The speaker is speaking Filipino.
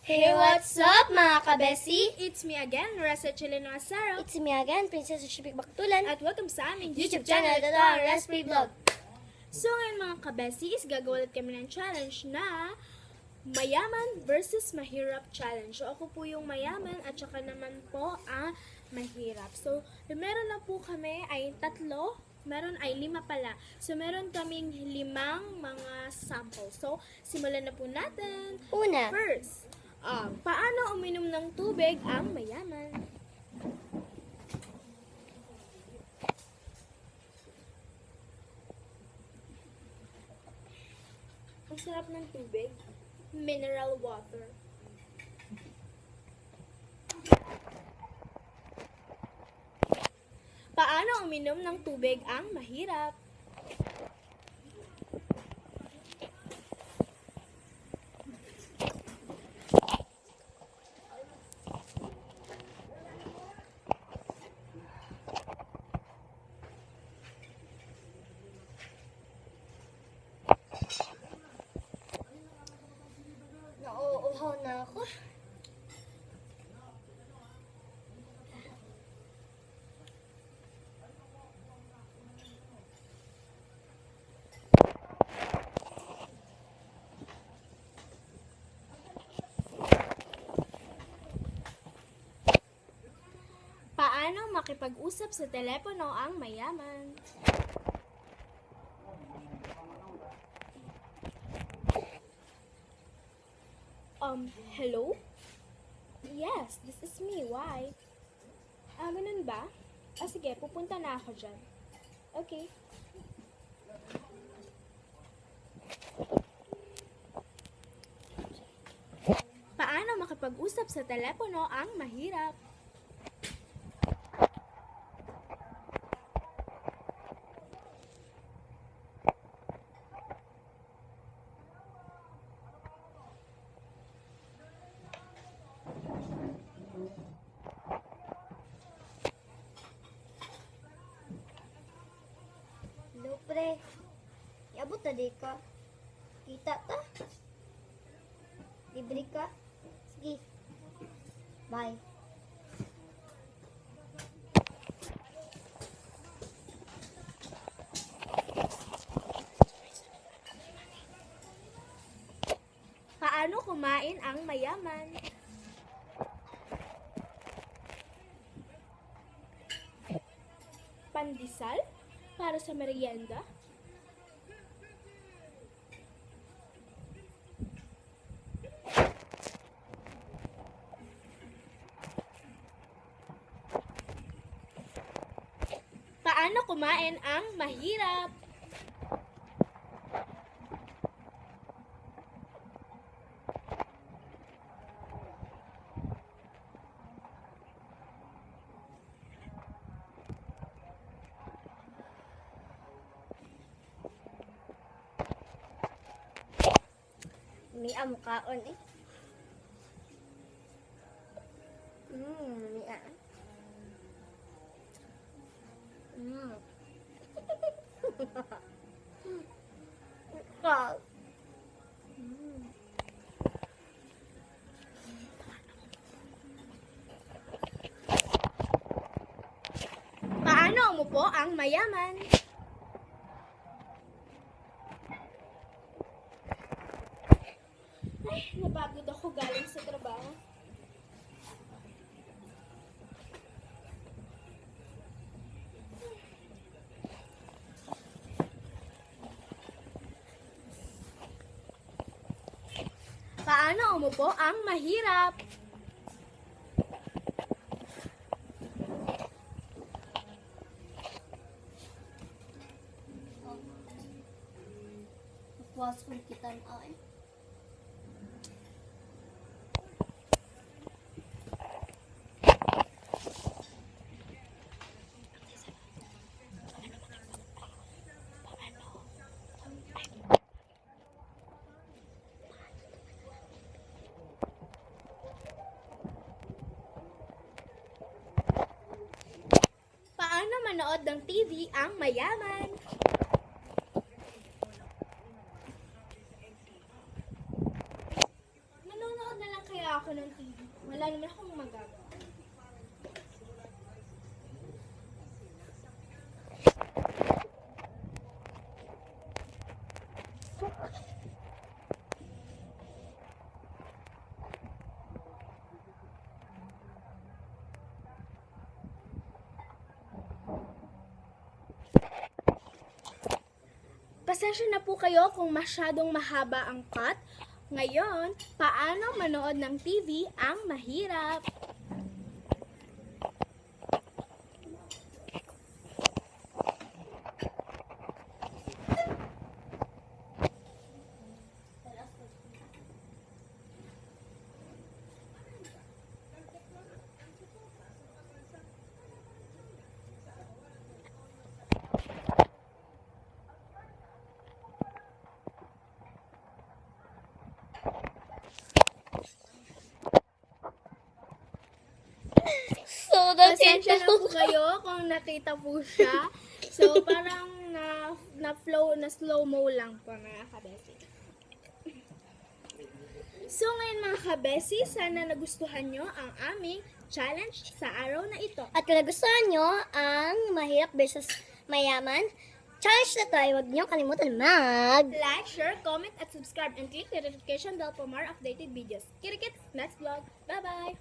Hey, what's up mga kabesi? It's me again, Rasa Chileno Asaro. It's me again, Princess Shipik Baktulan. At welcome sa aming YouTube channel, ito ang Raspberry Vlog. So ngayon mga kabesis, gagawa ulit kami ng challenge na Mayaman versus Mahirap Challenge. So ako po yung mayaman at saka naman po ang mahirap. So meron na po kami ay 3, meron ay 5 pala. So meron kaming 5 mga sample. So simulan na po natin. Una, First, paano uminom ng tubig ang mayaman? Ang sarap ng tubig. Mineral water. Paano uminom ng tubig ang mahirap? nauuhaw na ako. Paano makipag-usap sa telepono ang mayaman? Hello? Yes, this is me. Why? Ganun ba? Sige, pupunta na ako dyan. Okay. Paano makipag-usap sa telepono ang mahirap? Hello, pre. Iabot na di ka. Kita ta. Libre ka. Sige. Bye. Paano kumain ang mayaman? Pandesal? Para sa merienda? Paano kumain ang mahirap? May amkaon eh. May Wow. Paano umupo ang mayaman? Ay, napagod ako galing sa trabaho. Paano umupo ang mahirap? Puas kong kita na eh. Paano manood ng TV ang mayaman? Manonood na lang kaya ako ng TV. Wala naman akong magagawa. Pasensya na po kayo kung masyadong mahaba ang cut. Ngayon, paano manood ng TV ang mahirap? So, that's it. Pasensya na po kayo kung nakita po siya. So, parang na slow mo lang po mga kabesi. So, ngayon mga kabesi, sana nagustuhan nyo ang aming challenge sa araw na ito. At kung nagustuhan nyo ang mahirap versus mayaman, challenge na to ay huwag nyo kalimutan Like, share, comment, at subscribe and click the notification bell for more updated videos. Kirikits, next vlog. Bye-bye!